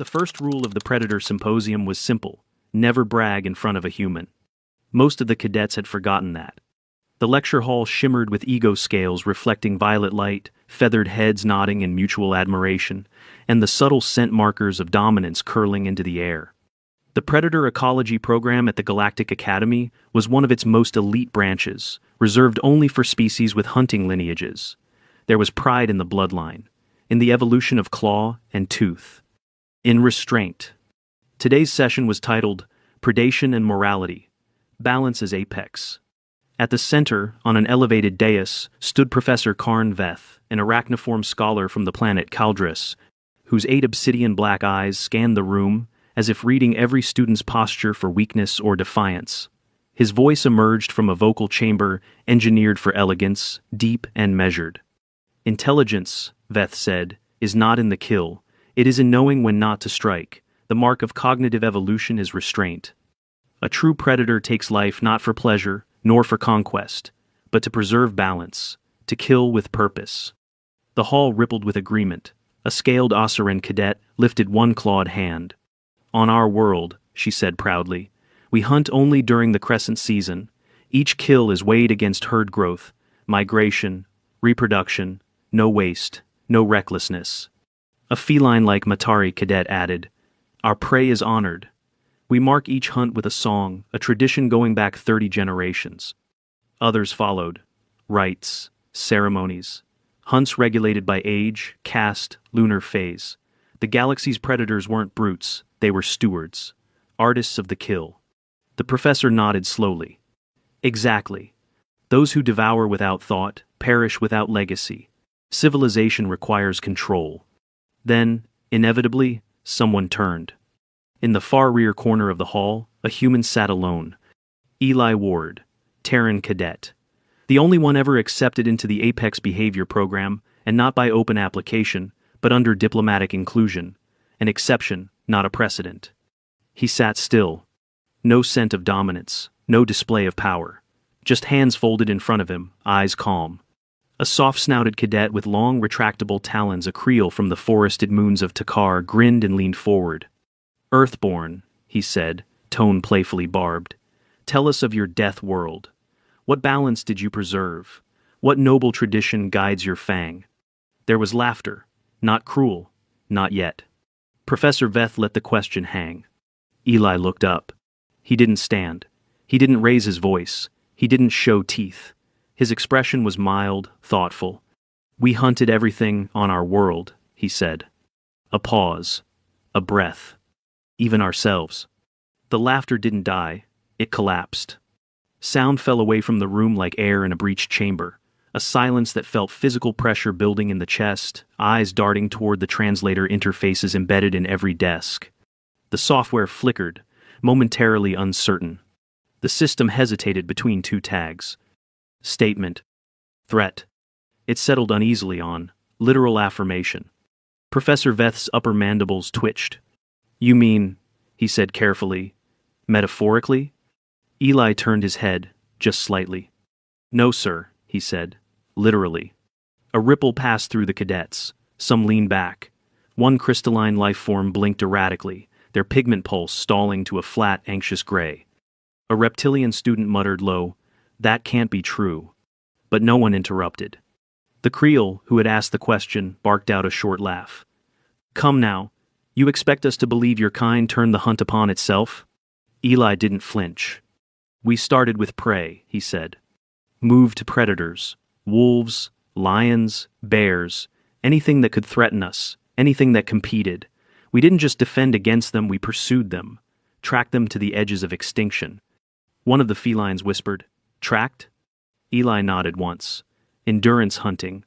The first rule of the Predator Symposium was simple: never brag in front of a human. Most of the cadets had forgotten that. The lecture hall shimmered with ego scales reflecting violet light, feathered heads nodding in mutual admiration, and the subtle scent markers of dominance curling into the air. The Predator Ecology program at the Galactic Academy was one of its most elite branches, reserved only for species with hunting lineages. There was pride in the bloodline, in the evolution of claw and tooth, in restraint. Today's session was titled Predation and Morality, Balance as Apex. At the center, on an elevated dais, stood Professor Karn Veth, an arachniform scholar from the planet Kaldris, whose 8 obsidian black eyes scanned the room as if reading every student's posture for weakness or defiance. His voice emerged from a vocal chamber engineered for elegance, deep and measured. Intelligence, Veth said, is not in the kill, it is in knowing when not to strike. The mark of cognitive evolution is restraint. A true predator takes life not for pleasure, nor for conquest, but to preserve balance, to kill with purpose. The hall rippled with agreement. A scaled Osseran cadet lifted one clawed hand. On our world, she said proudly, we hunt only during the crescent season. Each kill is weighed against herd growth, migration, reproduction, no waste, no recklessness. A feline-like Matari cadet added, our prey is honored. We mark each hunt with a song, a tradition going back 30 generations. Others followed. Rites, ceremonies, hunts regulated by age, caste, lunar phase. The galaxy's predators weren't brutes, they were stewards, artists of the kill. The professor nodded slowly. Exactly. Those who devour without thought perish without legacy. Civilization requires control. Then, inevitably, someone turned. In the far rear corner of the hall, a human sat alone. Eli Ward, Terran cadet. The only one ever accepted into the Apex Behavior program, and not by open application, but under diplomatic inclusion. An exception, not a precedent. He sat still. No scent of dominance, no display of power. Just hands folded in front of him, eyes calm. A soft-snouted cadet with long retractable talons, a creel from the forested moons of Takar, grinned and leaned forward. Earthborn, he said, tone playfully barbed. Tell us of your death world. What balance did you preserve? What noble tradition guides your fang? There was laughter, not cruel, not yet. Professor Veth let the question hang. Eli looked up. He didn't stand. He didn't raise his voice. He didn't show teeth. His expression was mild, thoughtful. We hunted everything on our world, he said. A pause. A breath. Even ourselves. The laughter didn't die, it collapsed. Sound fell away from the room like air in a breached chamber, a silence that felt physical pressure building in the chest, eyes darting toward the translator interfaces embedded in every desk. The software flickered, momentarily uncertain. The system hesitated between 2 tags. Statement. Threat. It settled uneasily on literal affirmation. Professor Veth's upper mandibles twitched. You mean, he said carefully, metaphorically? Eli turned his head, just slightly. No, sir, he said, literally. A ripple passed through the cadets. Some leaned back. One crystalline life form blinked erratically, their pigment pulse stalling to a flat, anxious gray. A reptilian student muttered low, that can't be true. But no one interrupted. The Creel, who had asked the question, barked out a short laugh. Come now. You expect us to believe your kind turned the hunt upon itself? Eli didn't flinch. We started with prey, he said. Moved predators, wolves, lions, bears, anything that could threaten us, anything that competed. We didn't just defend against them, we pursued them, tracked them to the edges of extinction. One of the felines whispered, tracked? Eli nodded once. Endurance hunting.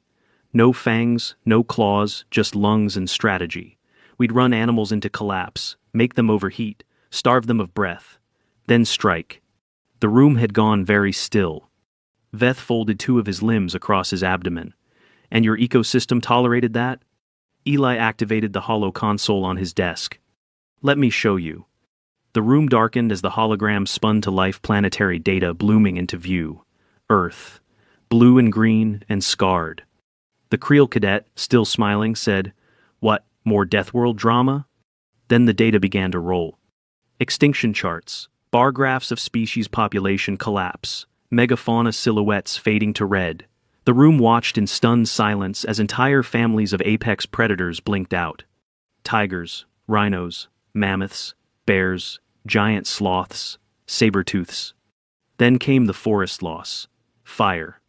No fangs, no claws, just lungs and strategy. We'd run animals into collapse, make them overheat, starve them of breath, then strike. The room had gone very still. Veth folded 2 of his limbs across his abdomen. And your ecosystem tolerated that? Eli activated the holo console on his desk. Let me show you. The room darkened as the hologram spun to life, planetary data blooming into view. Earth. Blue and green and scarred. The Creel cadet, still smiling, said, What, more Deathworld drama? Then the data began to roll. Extinction charts, bar graphs of species population collapse, megafauna silhouettes fading to red. The room watched in stunned silence as entire families of apex predators blinked out. Tigers, rhinos, mammoths, bears, giant sloths, saber-tooths. Then came the forest loss, fire,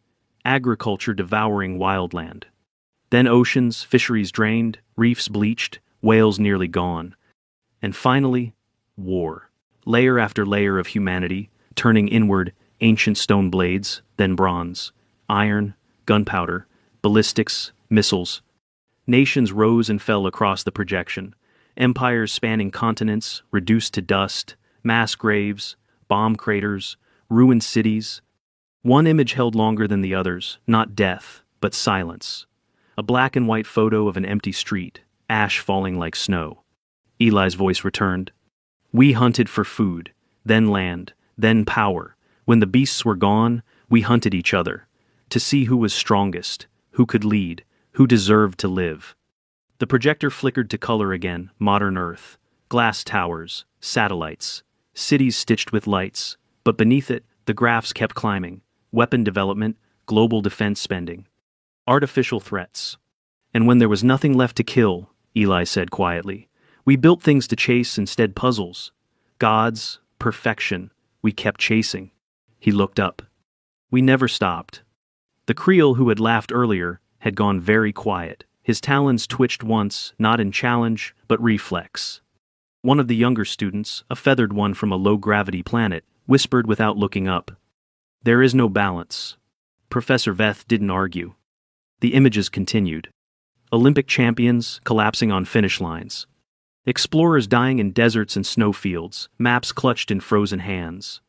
agriculture devouring wildland. Then oceans, fisheries drained, reefs bleached, whales nearly gone. And finally, war. Layer after layer of humanity, turning inward, ancient stone blades, then bronze, iron, gunpowder, ballistics, missiles. Nations rose and fell across the projection. Empires spanning continents, reduced to dust, mass graves, bomb craters, ruined cities. One image held longer than the others, not death, but silence. A black and white photo of an empty street, ash falling like snow. Eli's voice returned. We hunted for food, then land, then power. When the beasts were gone, we hunted each other, to see who was strongest, who could lead, who deserved to live. The projector flickered to color again, modern Earth, glass towers, satellites, cities stitched with lights, but beneath it, the graphs kept climbing, weapon development, global defense spending, artificial threats. And when there was nothing left to kill, Eli said quietly, we built things to chase instead puzzles. Gods, perfection, we kept chasing. He looked up. We never stopped. The Creole who had laughed earlier had gone very quiet. His talons twitched once, not in challenge, but reflex. One of the younger students, a feathered one from a low-gravity planet, whispered without looking up. There is no balance. Professor Veth didn't argue. The images continued. Olympic champions collapsing on finish lines. Explorers dying in deserts and snowfields, maps clutched in frozen hands.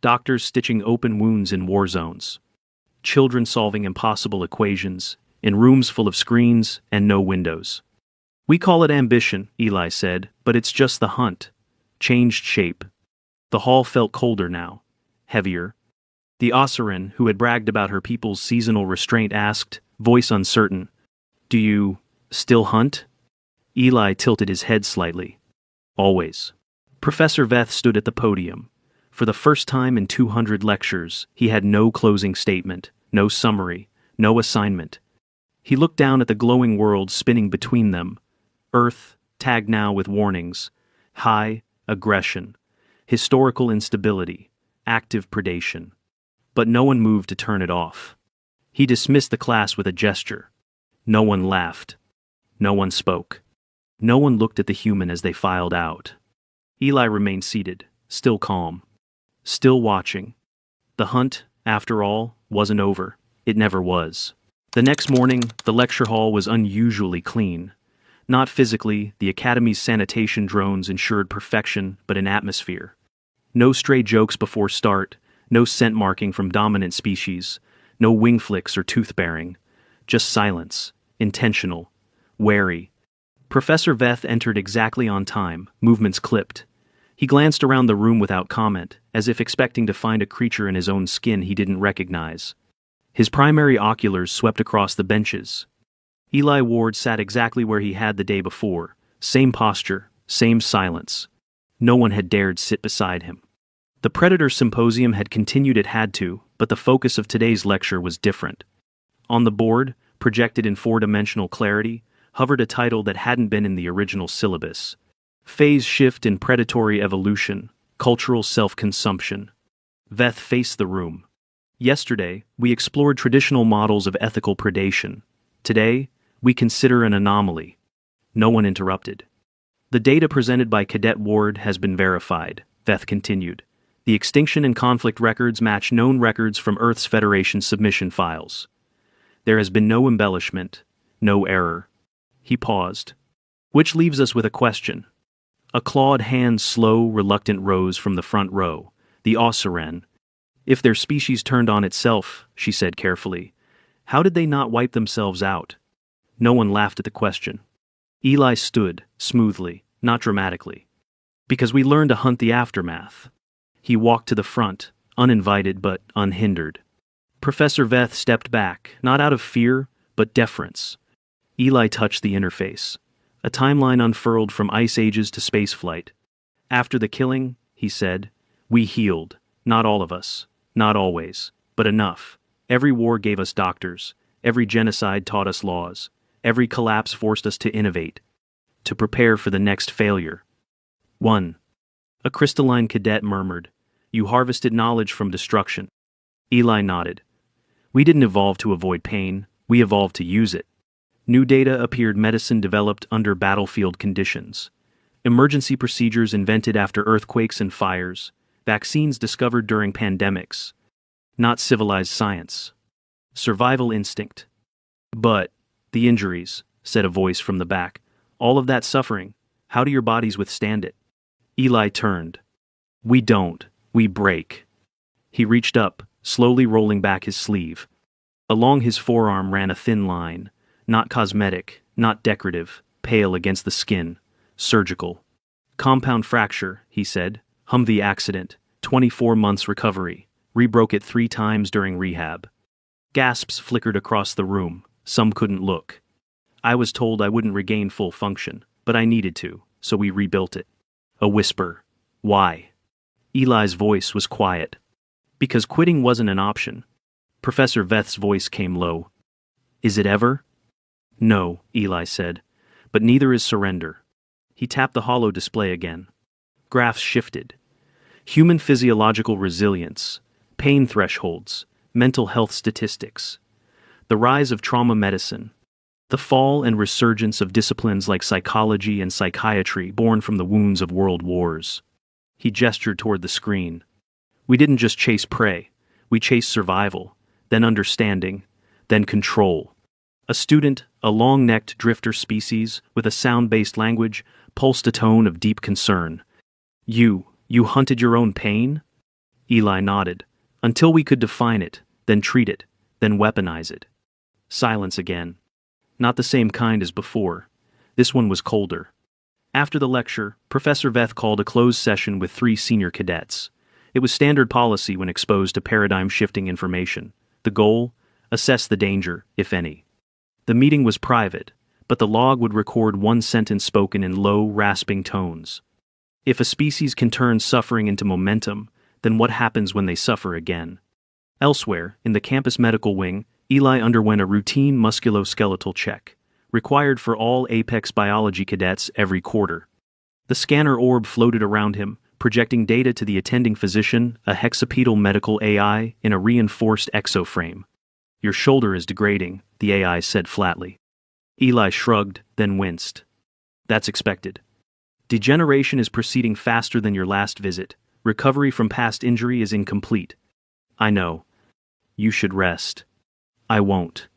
Doctors stitching open wounds in war zones. Children solving impossible equations, in rooms full of screens and no windows. We call it ambition, Eli said, but it's just the hunt. Changed shape. The hall felt colder now, heavier. The Oursel, who had bragged about her people's seasonal restraint, asked, voice uncertain, do you still hunt? Eli tilted his head slightly. Always. Professor Veth stood at the podium. For the first time in 200 lectures, he had no closing statement, no summary, no assignment. He looked down at the glowing world spinning between them. Earth, tagged now with warnings. High, aggression. Historical instability. Active predation. But no one moved to turn it off. He dismissed the class with a gesture. No one laughed. No one spoke. No one looked at the human as they filed out. Eli remained seated, still calm. Still watching. The hunt, after all, wasn't over. It never was. The next morning, the lecture hall was unusually clean. Not physically, the Academy's sanitation drones ensured perfection, but in atmosphere. No stray jokes before start, no scent marking from dominant species, no wing flicks or tooth baring. Just silence, intentional, wary. Professor Veth entered exactly on time, movements clipped. He glanced around the room without comment, as if expecting to find a creature in his own skin he didn't recognize. His primary oculars swept across the benches. Eli Ward sat exactly where he had the day before, same posture, same silence. No one had dared sit beside him. The Predator Symposium had continued it had to, but the focus of today's lecture was different. On the board, projected in four-dimensional clarity, hovered a title that hadn't been in the original syllabus. Phase Shift in Predatory Evolution, Cultural Self-Consumption. Veth faced the room. Yesterday, we explored traditional models of ethical predation. Today, we consider an anomaly. No one interrupted. The data presented by Cadet Ward has been verified, Veth continued. The extinction and conflict records match known records from Earth's Federation submission files. There has been no embellishment, no error. He paused. Which leaves us with a question. A clawed hand slow, reluctant rose from the front row, the Oursel. If their species turned on itself, she said carefully, how did they not wipe themselves out? No one laughed at the question. Eli stood, smoothly, not dramatically. Because we learned to hunt the aftermath. He walked to the front, uninvited but unhindered. Professor Veth stepped back, not out of fear, but deference. Eli touched the interface. A timeline unfurled from ice ages to spaceflight. After the killing, he said, we healed. Not all of us. Not always. But enough. Every war gave us doctors. Every genocide taught us laws. Every collapse forced us to innovate. To prepare for the next failure. 1. A crystalline cadet murmured, you harvested knowledge from destruction. Eli nodded. We didn't evolve to avoid pain, we evolved to use it. New data appeared, medicine developed under battlefield conditions. Emergency procedures invented after earthquakes and fires. Vaccines discovered during pandemics. Not civilized science. Survival instinct. But, the injuries, said a voice from the back. All of that suffering, how do your bodies withstand it? Eli turned. We don't, we break. He reached up, slowly rolling back his sleeve. Along his forearm ran a thin line, not cosmetic, not decorative, pale against the skin, surgical. Compound fracture, he said, Humvee accident, 24 months recovery, rebroke it 3 times during rehab. Gasps flickered across the room, some couldn't look. I was told I wouldn't regain full function, but I needed to, so we rebuilt it. A whisper. Why? Eli's voice was quiet. Because quitting wasn't an option. Professor Veth's voice came low. Is it ever? No, Eli said, but neither is surrender. He tapped the hollow display again. Graphs shifted. Human physiological resilience, pain thresholds, mental health statistics. The rise of trauma medicine. The fall and resurgence of disciplines like psychology and psychiatry born from the wounds of world wars. He gestured toward the screen. We didn't just chase prey, we chased survival, then understanding, then control. A student, a long-necked drifter species with a sound-based language, pulsed a tone of deep concern. You hunted your own pain? Eli nodded. Until we could define it, then treat it, then weaponize it. Silence again. Not the same kind as before. This one was colder. After the lecture, Professor Veth called a closed session with 3 senior cadets. It was standard policy when exposed to paradigm-shifting information. The goal? Assess the danger, if any. The meeting was private, but the log would record one sentence spoken in low, rasping tones. If a species can turn suffering into momentum, then what happens when they suffer again? Elsewhere, in the campus medical wing, Eli underwent a routine musculoskeletal check, required for all Apex biology cadets every quarter. The scanner orb floated around him, projecting data to the attending physician, a hexapedal medical AI in a reinforced exoframe. Your shoulder is degrading, the AI said flatly. Eli shrugged, then winced. That's expected. Degeneration is proceeding faster than your last visit. Recovery from past injury is incomplete. I know. You should rest. I won't.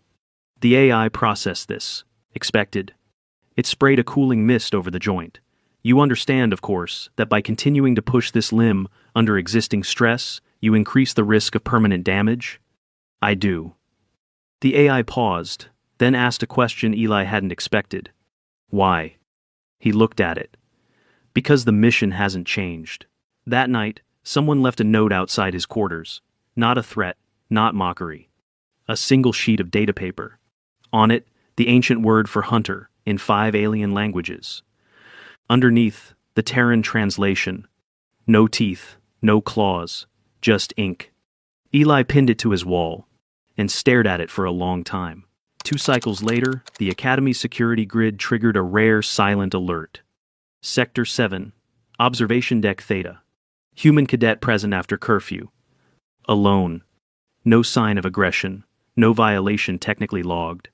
The AI processed this. Expected. It sprayed a cooling mist over the joint. You understand, of course, that by continuing to push this limb under existing stress, you increase the risk of permanent damage? I do. The AI paused, then asked a question Eli hadn't expected. Why? He looked at it. Because the mission hasn't changed. That night, someone left a note outside his quarters. Not a threat, not mockery. A single sheet of data paper. On it, the ancient word for hunter, in 5 alien languages. Underneath, the Terran translation. No teeth, no claws, just ink. Eli pinned it to his wall, and stared at it for a long time. 2 cycles later, the Academy's security grid triggered a rare silent alert. Sector 7, Observation Deck Theta. Human cadet present after curfew. Alone. No sign of aggression, no violation technically logged.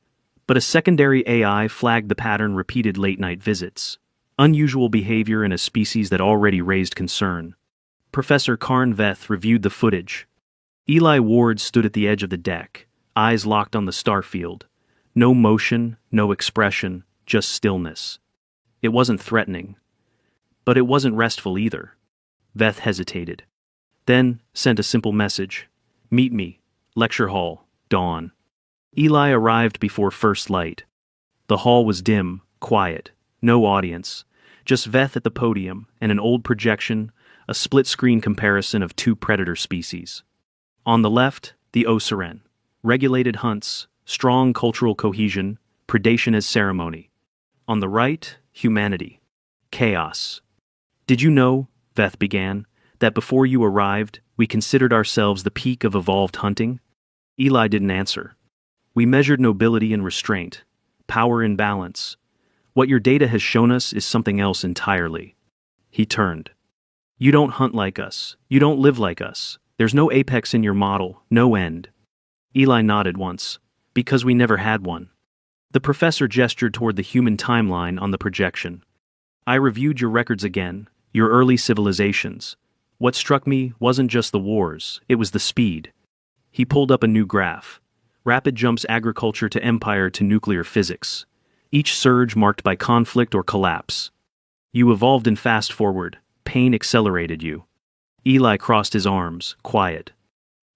But a secondary AI flagged the pattern: repeated late-night visits. Unusual behavior in a species that already raised concern. Professor Karn Veth reviewed the footage. Eli Ward stood at the edge of the deck, eyes locked on the starfield. No motion, no expression, just stillness. It wasn't threatening. But it wasn't restful either. Veth hesitated. Then sent a simple message. Meet me. Lecture hall. Dawn. Eli arrived before first light. The hall was dim, quiet, no audience. Just Veth at the podium and an old projection, a split-screen comparison of 2 predator species. On the left, the Oursel. Regulated hunts, strong cultural cohesion, predation as ceremony. On the right, humanity. Chaos. Did you know, Veth began, that before you arrived, we considered ourselves the peak of evolved hunting? Eli didn't answer. We measured nobility and restraint, power and balance. What your data has shown us is something else entirely. He turned. You don't hunt like us. You don't live like us. There's no apex in your model, no end. Eli nodded once. Because we never had one. The professor gestured toward the human timeline on the projection. I reviewed your records again, your early civilizations. What struck me wasn't just the wars, it was the speed. He pulled up a new graph. Rapid jumps agriculture to empire to nuclear physics. Each surge marked by conflict or collapse. You evolved in fast forward. Pain accelerated you. Eli crossed his arms, quiet.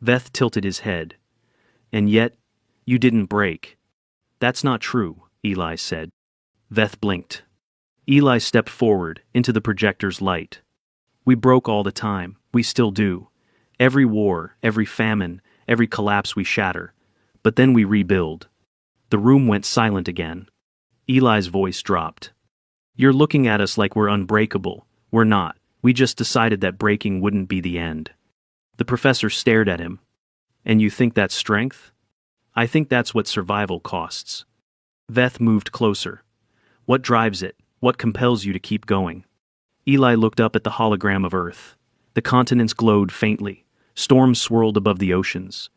Veth tilted his head. And yet, you didn't break. That's not true, Eli said. Veth blinked. Eli stepped forward, into the projector's light. We broke all the time, we still do. Every war, every famine, every collapse we shatter. But then we rebuild. The room went silent again. Eli's voice dropped. You're looking at us like we're unbreakable. We're not. We just decided that breaking wouldn't be the end. The professor stared at him. And you think that's strength? I think that's what survival costs. Veth moved closer. What drives it? What compels you to keep going? Eli looked up at the hologram of Earth. The continents glowed faintly. Storms swirled above the oceans.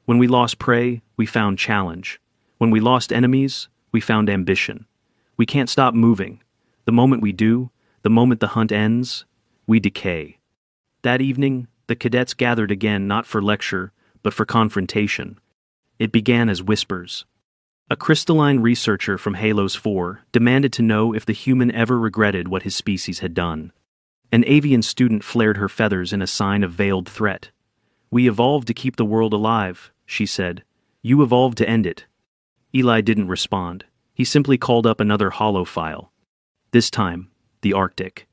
When we lost prey, we found challenge. When we lost enemies, we found ambition. We can't stop moving. The moment we do, the moment the hunt ends, we decay. That evening, the cadets gathered again not for lecture, but for confrontation. It began as whispers. A crystalline researcher from Halos 4 demanded to know if the human ever regretted what his species had done. An avian student flared her feathers in a sign of veiled threat. We evolved to keep the world alive, she said. You evolved to end it. Eli didn't respond. He simply called up another holo file. This time, the Arctic.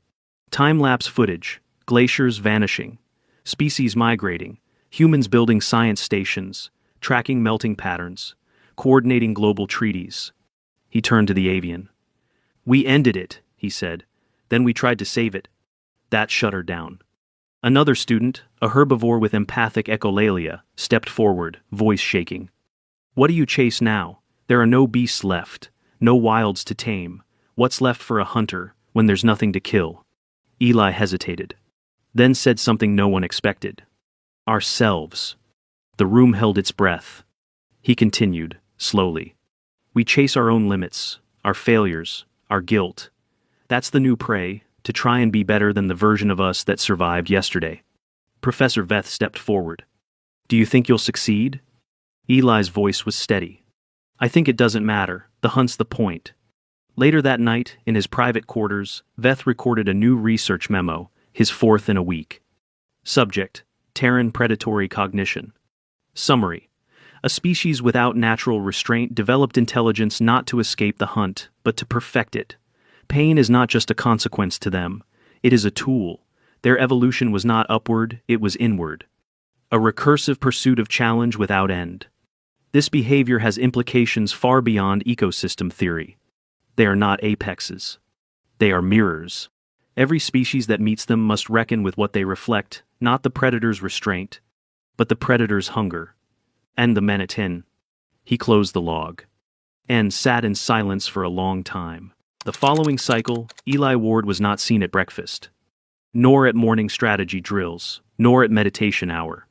Time-lapse footage, glaciers vanishing, species migrating, humans building science stations, tracking melting patterns, coordinating global treaties. He turned to the avian. We ended it, he said. Then we tried to save it. That shut her down. Another student, a herbivore with empathic echolalia, stepped forward, voice shaking. What do you chase now? There are no beasts left, no wilds to tame. What's left for a hunter when there's nothing to kill? Eli hesitated, then said something no one expected. Ourselves. The room held its breath. He continued, slowly. We chase our own limits, our failures, our guilt. That's the new prey, to try and be better than the version of us that survived yesterday. Professor Veth stepped forward. Do you think you'll succeed? Eli's voice was steady. I think it doesn't matter, the hunt's the point. Later that night, in his private quarters, Veth recorded a new research memo, his fourth in a week. Subject: Terran predatory cognition. Summary: a species without natural restraint developed intelligence not to escape the hunt, but to perfect it. Pain is not just a consequence to them, it is a tool. Their evolution was not upward, it was inward. A recursive pursuit of challenge without end. This behavior has implications far beyond ecosystem theory. They are not apexes. They are mirrors. Every species that meets them must reckon with what they reflect, not the predator's restraint, but the predator's hunger. And the Manitin. He closed the log. And sat in silence for a long time. The following cycle, Eli Ward was not seen at breakfast, nor at morning strategy drills, nor at meditation hour.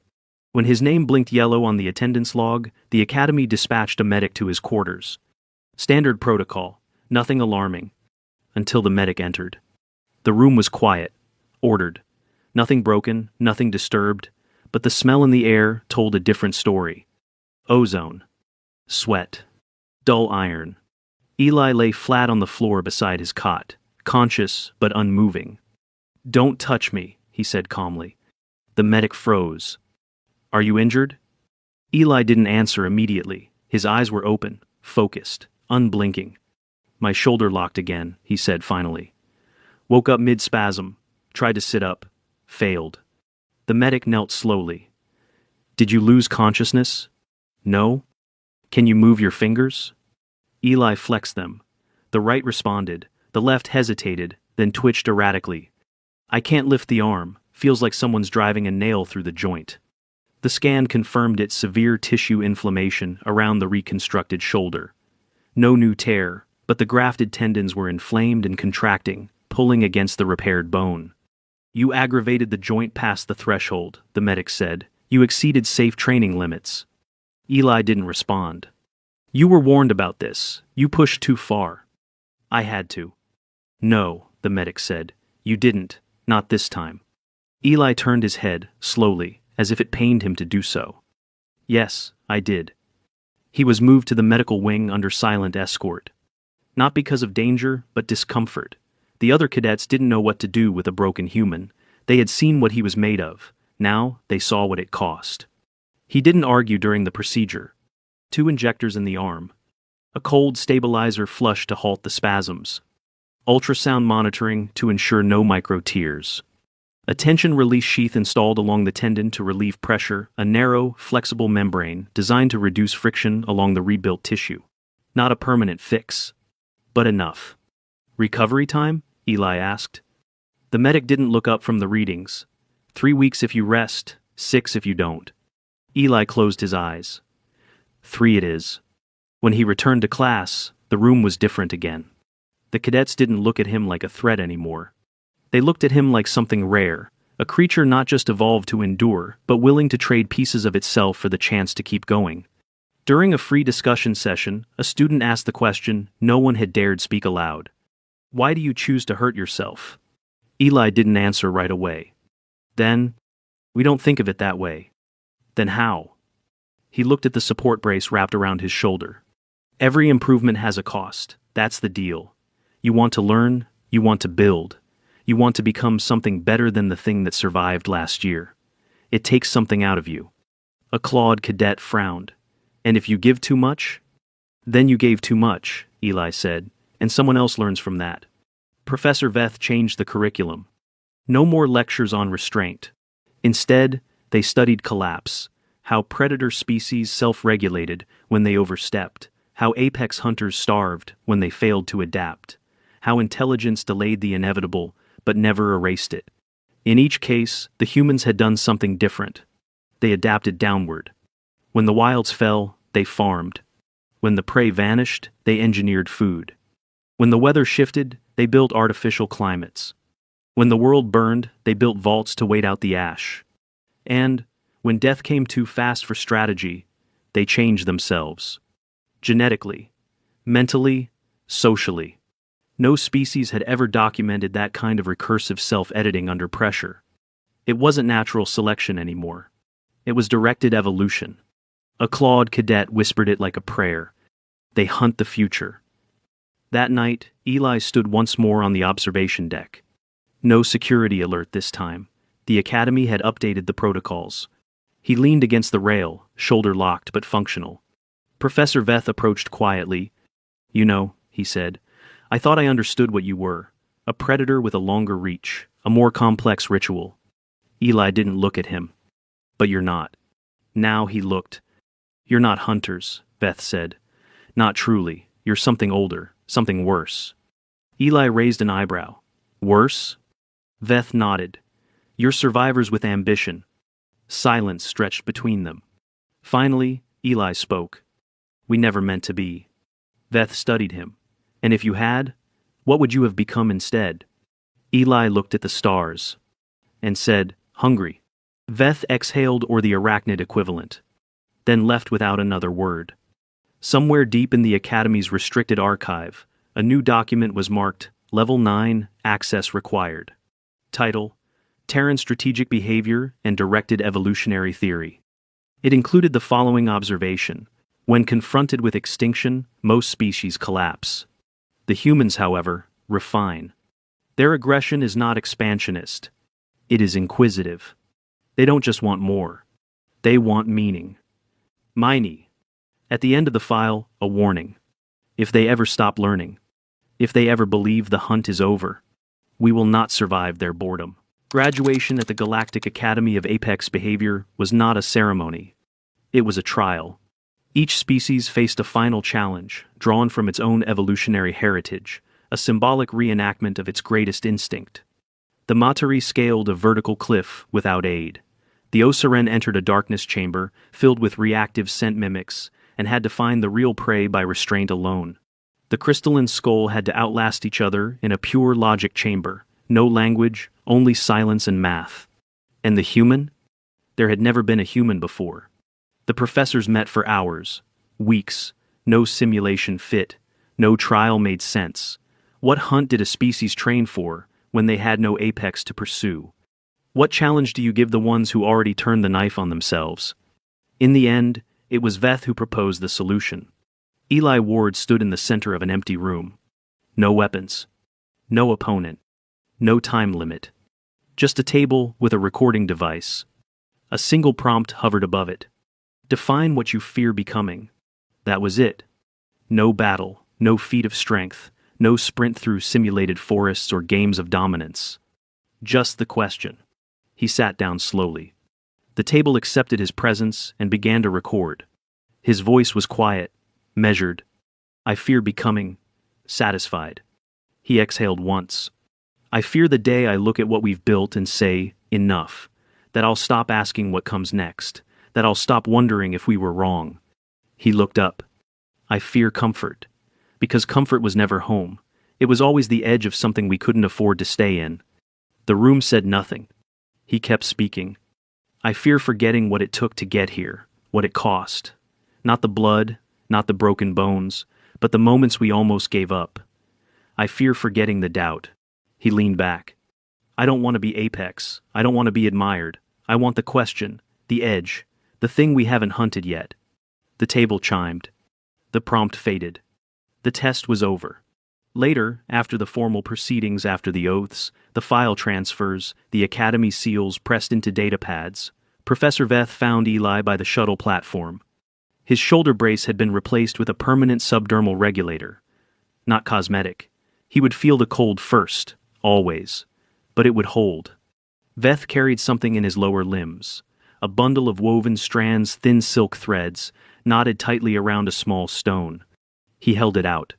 When his name blinked yellow on the attendance log, the academy dispatched a medic to his quarters. Standard protocol, nothing alarming, until the medic entered. The room was quiet, ordered. Nothing broken, nothing disturbed, but the smell in the air told a different story. Ozone. Sweat. Dull iron. Eli lay flat on the floor beside his cot, conscious but unmoving. Don't touch me, he said calmly. The medic froze. Are you injured? Eli didn't answer immediately. His eyes were open, focused, unblinking. My shoulder locked again, he said finally. Woke up mid-spasm, tried to sit up, failed. The medic knelt slowly. Did you lose consciousness? No? Can you move your fingers? Eli flexed them. The right responded, the left hesitated, then twitched erratically. I can't lift the arm, feels like someone's driving a nail through the joint. The scan confirmed its severe tissue inflammation around the reconstructed shoulder. No new tear, but the grafted tendons were inflamed and contracting, pulling against the repaired bone. You aggravated the joint past the threshold, the medic said. You exceeded safe training limits. Eli didn't respond. You were warned about this. You pushed too far. I had to. No, the medic said. You didn't, not this time. Eli turned his head, slowly, as if it pained him to do so. Yes, I did. He was moved to the medical wing under silent escort. Not because of danger, but discomfort. The other cadets didn't know what to do with a broken human. They had seen what he was made of. Now, they saw what it cost. He didn't argue during the procedure. 2 injectors in the arm. A cold stabilizer flush to halt the spasms. Ultrasound monitoring to ensure no micro-tears. A tension release sheath installed along the tendon to relieve pressure, a narrow, flexible membrane designed to reduce friction along the rebuilt tissue. Not a permanent fix. But enough. Recovery time? Eli asked. The medic didn't look up from the readings. 3 weeks if you rest, 6 if you don't. Eli closed his eyes. 3 it is. When he returned to class, the room was different again. The cadets didn't look at him like a threat anymore. They looked at him like something rare, a creature not just evolved to endure, but willing to trade pieces of itself for the chance to keep going. During a free discussion session, a student asked the question no one had dared speak aloud. Why do you choose to hurt yourself? Eli didn't answer right away. Then, we don't think of it that way. Then how? He looked at the support brace wrapped around his shoulder. Every improvement has a cost. That's the deal. You want to learn, you want to build. You want to become something better than the thing that survived last year. It takes something out of you. A clawed cadet frowned. And if you give too much? Then you gave too much, Eli said, and someone else learns from that. Professor Veth changed the curriculum. No more lectures on restraint. Instead, they studied collapse, how predator species self-regulated when they overstepped, how apex hunters starved when they failed to adapt, how intelligence delayed the inevitable but never erased it. In each case, the humans had done something different. They adapted downward. When the wilds fell, they farmed. When the prey vanished, they engineered food. When the weather shifted, they built artificial climates. When the world burned, they built vaults to wait out the ash. And, when death came too fast for strategy, they changed themselves. Genetically, mentally, socially. No species had ever documented that kind of recursive self-editing under pressure. It wasn't natural selection anymore. It was directed evolution. A clawed cadet whispered it like a prayer. They hunt the future. That night, Eli stood once more on the observation deck. No security alert this time. The academy had updated the protocols. He leaned against the rail, shoulder locked but functional. Professor Veth approached quietly. You know, he said, I thought I understood what you were. A predator with a longer reach, a more complex ritual. Eli didn't look at him. But you're not. Now he looked. You're not hunters, Veth said. Not truly. You're something older, something worse. Eli raised an eyebrow. Worse? Veth nodded. You're survivors with ambition. Silence stretched between them. Finally, Eli spoke. We never meant to be. Veth studied him. And if you had, what would you have become instead? Eli looked at the stars and said, hungry. Veth exhaled, or the arachnid equivalent, then left without another word. Somewhere deep in the Academy's restricted archive, a new document was marked, Level 9, Access Required. Title, Terran Strategic Behavior and Directed Evolutionary Theory. It included the following observation. When confronted with extinction, most species collapse. The humans, however, refine. Their aggression is not expansionist. It is inquisitive. They don't just want more. They want meaning. Miney. At the end of the file, a warning. If they ever stop learning, if they ever believe the hunt is over, we will not survive their boredom. Graduation at the Galactic Academy of Apex Behavior was not a ceremony. It was a trial. Each species faced a final challenge, drawn from its own evolutionary heritage, a symbolic reenactment of its greatest instinct. The Matari scaled a vertical cliff without aid. The Oursel entered a darkness chamber filled with reactive scent mimics and had to find the real prey by restraint alone. The crystalline skull had to outlast each other in a pure logic chamber, no language, only silence and math. And the human? There had never been a human before. The professors met for hours, weeks, no simulation fit, no trial made sense. What hunt did a species train for when they had no apex to pursue? What challenge do you give the ones who already turned the knife on themselves? In the end, it was Veth who proposed the solution. Eli Ward stood in the center of an empty room. No weapons. No opponent. No time limit. Just a table with a recording device. A single prompt hovered above it. Define what you fear becoming. That was it. No battle, no feat of strength, no sprint through simulated forests or games of dominance. Just the question. He sat down slowly. The table accepted his presence and began to record. His voice was quiet, measured. I fear becoming satisfied. He exhaled once. I fear the day I look at what we've built and say, enough. That I'll stop asking what comes next. That I'll stop wondering if we were wrong. He looked up. I fear comfort. Because comfort was never home. It was always the edge of something we couldn't afford to stay in. The room said nothing. He kept speaking. I fear forgetting what it took to get here, what it cost. Not the blood, not the broken bones, but the moments we almost gave up. I fear forgetting the doubt. He leaned back. I don't want to be apex. I don't want to be admired. I want the question, the edge, the thing we haven't hunted yet. The table chimed. The prompt faded. The test was over. Later, after the formal proceedings, after the oaths, the file transfers, the academy seals pressed into datapads, Professor Veth found Eli by the shuttle platform. His shoulder brace had been replaced with a permanent subdermal regulator. Not cosmetic. He would feel the cold first, always. But it would hold. Veth carried something in his lower limbs. A bundle of woven strands, thin silk threads, knotted tightly around a small stone. He held it out.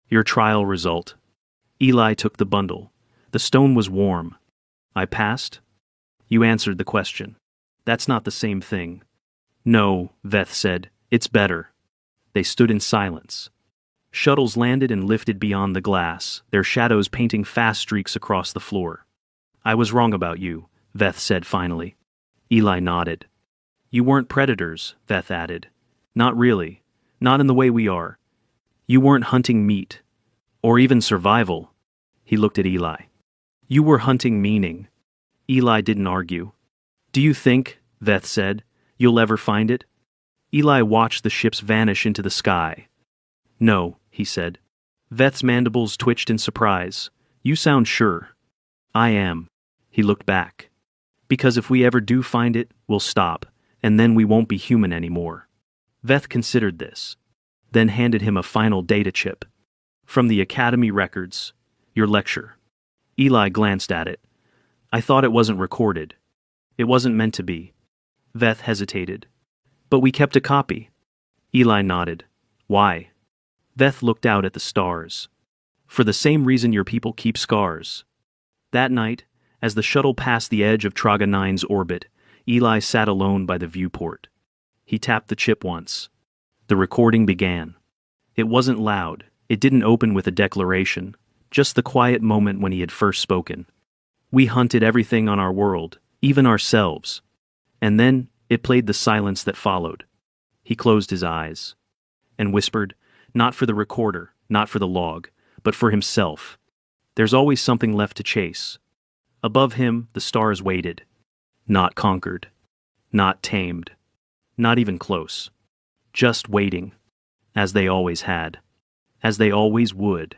Your trial result. Eli took the bundle. The stone was warm. I passed? You answered the question. That's not the same thing. No, Veth said. It's better. They stood in silence. Shuttles landed and lifted beyond the glass, their shadows painting fast streaks across the floor. I was wrong about you, Veth said finally. Eli nodded. You weren't predators, Veth added. Not really. Not in the way we are. You weren't hunting meat. Or even survival. He looked at Eli. You were hunting meaning. Eli didn't argue. Do you think, Veth said, you'll ever find it? Eli watched the ships vanish into the sky. No, he said. Veth's mandibles twitched in surprise. You sound sure. I am. He looked back. Because if we ever do find it, we'll stop, and then we won't be human anymore. Veth considered this, then handed him a final data chip. From the Academy records, your lecture. Eli glanced at it. I thought it wasn't recorded. It wasn't meant to be. Veth hesitated. But we kept a copy. Eli nodded. Why? Veth looked out at the stars. For the same reason your people keep scars. That night, as the shuttle passed the edge of Traga 9's orbit, Eli sat alone by the viewport. He tapped the chip once. The recording began. It wasn't loud. It didn't open with a declaration, just the quiet moment when he had first spoken. We hunted everything on our world, even ourselves. And then, it played the silence that followed. He closed his eyes and whispered, not for the recorder, not for the log, but for himself. There's always something left to chase. Above him, the stars waited. Not conquered. Not tamed. Not even close. Just waiting. As they always had. As they always would.